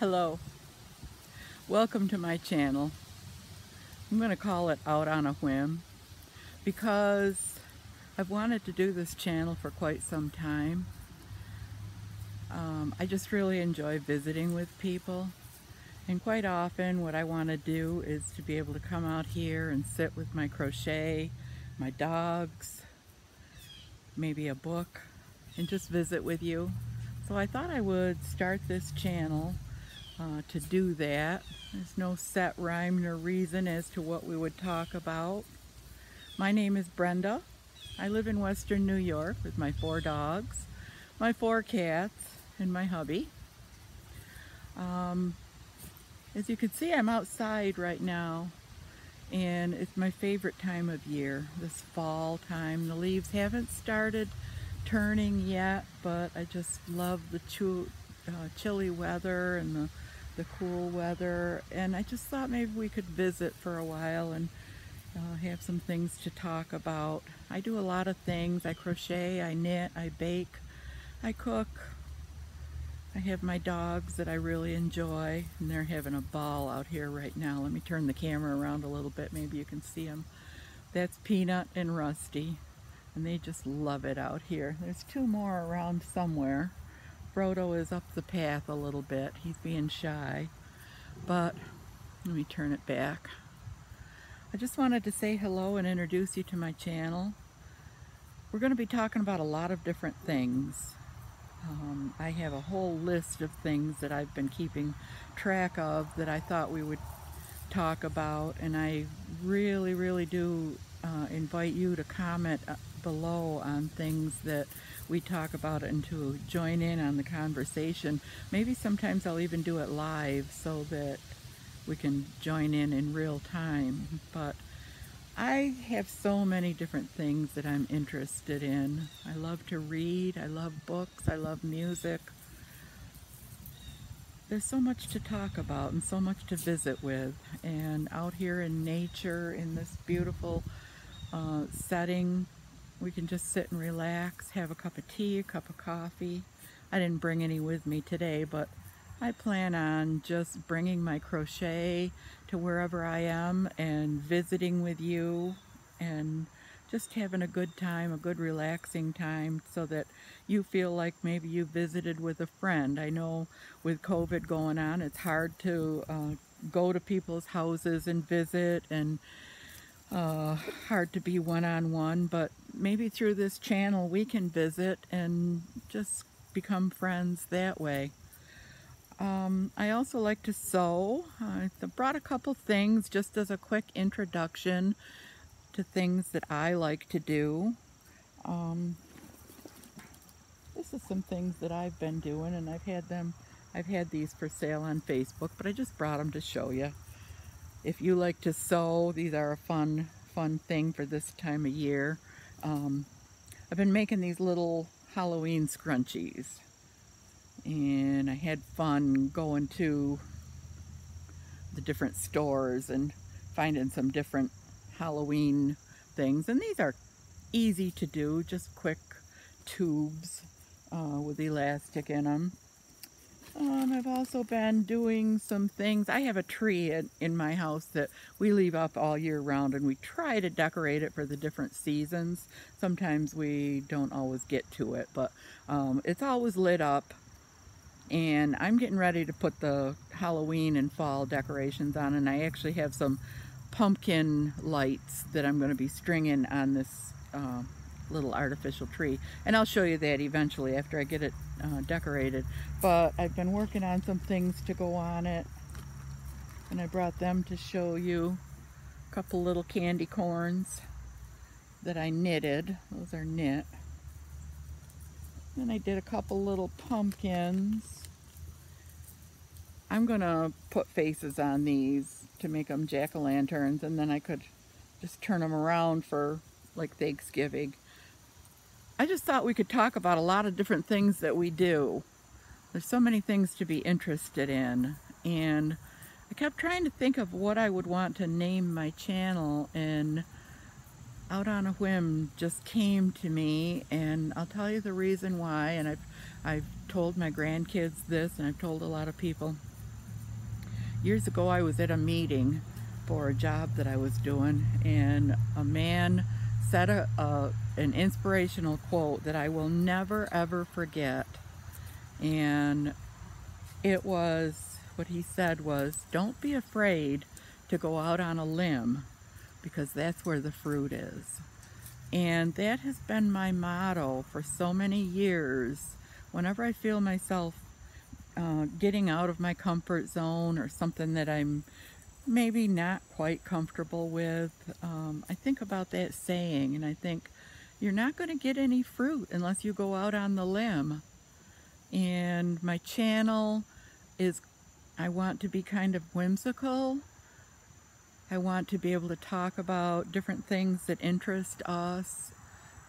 Hello, welcome to my channel. I'm going to call it Out on a Whim because I've wanted to do this channel for quite some time. I just really enjoy visiting with people, and quite often what I want to do is to be able to come out here and sit with my crochet, my dogs, maybe a book, and just visit with you. So I thought I would start this channel to do that. There's no set rhyme nor reason as to what we would talk about. My name is Brenda. I live in Western New York with my 4 dogs, my 4 cats, and my hubby. As you can see, I'm outside right now, and it's my favorite time of year, this fall time. The leaves haven't started turning yet, but I just love the chilly weather and the cool weather, and I just thought maybe we could visit for a while and have some things to talk about. I do a lot of things. I crochet, I knit, I bake, I cook. I have my dogs that I really enjoy, and they're having a ball out here right now. Let me turn the camera around a little bit, maybe you can see them. That's Peanut and Rusty, and they just love it out here. There's 2 more around somewhere. Frodo is up the path a little bit. He's being shy, but let me turn it back. I just wanted to say hello and introduce you to my channel. We're going to be talking about a lot of different things. I have a whole list of things that I've been keeping track of that I thought we would talk about, and I really do invite you to comment below on things that we talk about and to join in on the conversation. Maybe sometimes I'll even do it live so that we can join in real time. But I have so many different things that I'm interested in. I love to read, I love books, I love music. There's so much to talk about and so much to visit with, and out here in nature in this beautiful setting, we can just sit and relax, have a cup of tea, a cup of coffee. I didn't bring any with me today, but I plan on just bringing my crochet to wherever I am and visiting with you and just having a good time, a good relaxing time, so that you feel like maybe you visited with a friend. I know with COVID going on, it's hard to go to people's houses and visit, and hard to be one-on-one, but maybe through this channel we can visit and just become friends that way. I also like to sew. I brought a couple things just as a quick introduction to things that I like to do. This is some things that I've been doing, and I've had these for sale on Facebook, but I just brought them to show you. If you like to sew, these are a fun thing for this time of year. I've been making these little Halloween scrunchies, and I had fun going to the different stores and finding some different Halloween things. And these are easy to do, just quick tubes with elastic in them. I've also been doing some things. I have a tree in my house that we leave up all year round, and we try to decorate it for the different seasons. Sometimes we don't always get to it, but it's always lit up. And I'm getting ready to put the Halloween and fall decorations on, and I actually have some pumpkin lights that I'm going to be stringing on this little artificial tree, and I'll show you that eventually after I get it decorated. But I've been working on some things to go on it, and I brought them to show you. A couple little candy corns that I knitted. Those are knit. Then I did a couple little pumpkins. I'm gonna put faces on these to make them jack-o'-lanterns, and then I could just turn them around for like Thanksgiving. I just thought we could talk about a lot of different things that we do. There's so many things to be interested in, and I kept trying to think of what I would want to name my channel, and Out on a Whim just came to me, and I'll tell you the reason why. And I've told my grandkids this, and I've told a lot of people. Years ago I was at a meeting for a job that I was doing, and a man said an inspirational quote that I will never ever forget. And it was, what he said was, don't be afraid to go out on a limb, because that's where the fruit is. And that has been my motto for so many years. Whenever I feel myself getting out of my comfort zone, or something that I'm maybe not quite comfortable with, I think about that saying, and I think, you're not going to get any fruit unless you go out on the limb. And my channel is, I want to be kind of whimsical. I want to be able to talk about different things that interest us.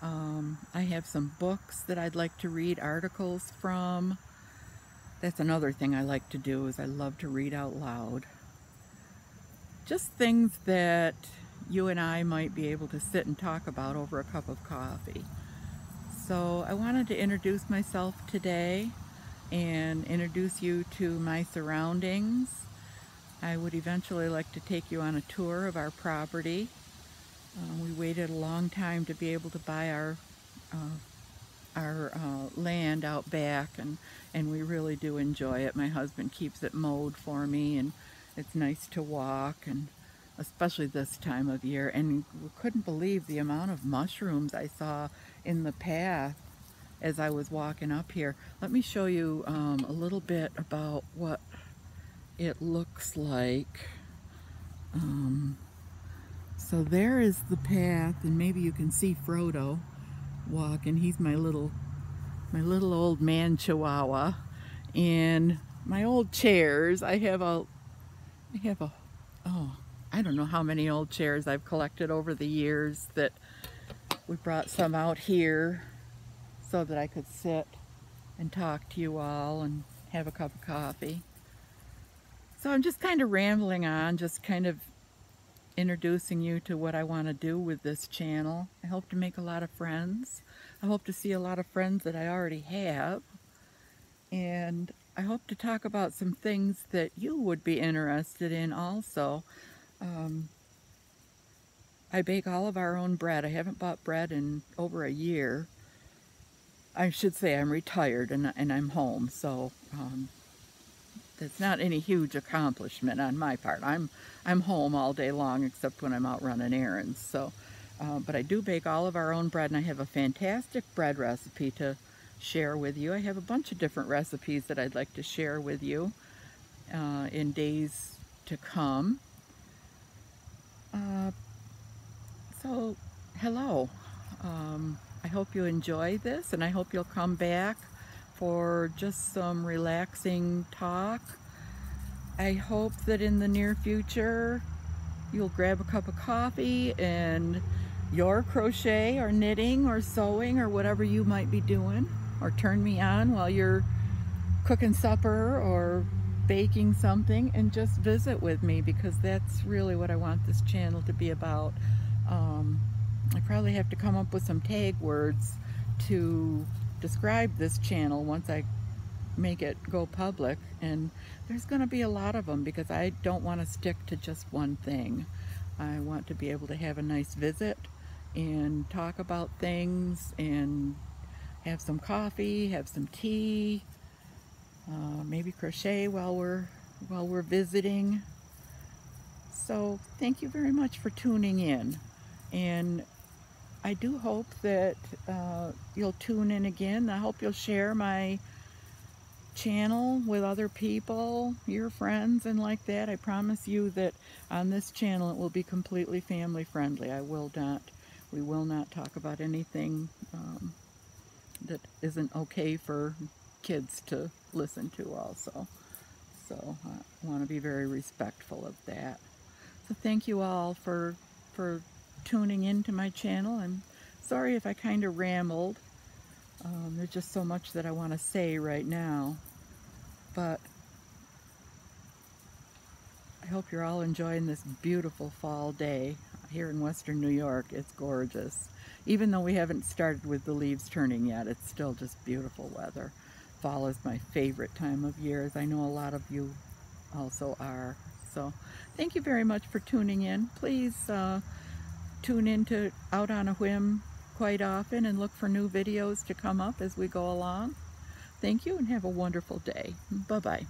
I have some books that I'd like to read articles from. That's another thing I like to do, is I love to read out loud. Just things that you and I might be able to sit and talk about over a cup of coffee. So I wanted to introduce myself today and introduce you to my surroundings. I would eventually like to take you on a tour of our property. We waited a long time to be able to buy our land out back, and we really do enjoy it. My husband keeps it mowed for me, and it's nice to walk, and especially this time of year. And we couldn't believe the amount of mushrooms I saw in the path as I was walking up here. Let me show you a little bit about what it looks like. So there is the path, and maybe you can see Frodo walking. He's my little old man chihuahua. And my old chairs, I have a oh, I don't know how many old chairs I've collected over the years, that we brought some out here so that I could sit and talk to you all and have a cup of coffee. So I'm just kind of rambling on, just kind of introducing you to what I want to do with this channel. I hope to make a lot of friends. I hope to see a lot of friends that I already have. And I hope to talk about some things that you would be interested in also. I bake all of our own bread. I haven't bought bread in over a year. I should say I'm retired and I'm home, so it's not any huge accomplishment on my part. I'm home all day long except when I'm out running errands. So, but I do bake all of our own bread, and I have a fantastic bread recipe to share with you. I have a bunch of different recipes that I'd like to share with you in days to come. So, hello. I hope you enjoy this, and I hope you'll come back for just some relaxing talk. I hope that in the near future you'll grab a cup of coffee and your crochet or knitting or sewing or whatever you might be doing, or turn me on while you're cooking supper or baking something, and just visit with me, because that's really what I want this channel to be about. I probably have to come up with some tag words to describe this channel once I make it go public, and there's going to be a lot of them, because I don't want to stick to just one thing. I want to be able to have a nice visit and talk about things and have some coffee, have some tea, maybe crochet while we're visiting. So thank you very much for tuning in, and I do hope that you'll tune in again. I hope you'll share my channel with other people, your friends and like that. I promise you that on this channel it will be completely family friendly. We will not talk about anything that isn't okay for kids to listen to also. So I want to be very respectful of that. So thank you all for tuning into my channel, and sorry if I kind of rambled. There's just so much that I want to say right now, but I hope you're all enjoying this beautiful fall day here in Western New York. It's gorgeous. Even though we haven't started with the leaves turning yet, it's still just beautiful weather. Fall is my favorite time of year, as I know a lot of you also are. So thank you very much for tuning in. Please tune into Out on a Whim quite often and look for new videos to come up as we go along. Thank you and have a wonderful day. Bye-bye.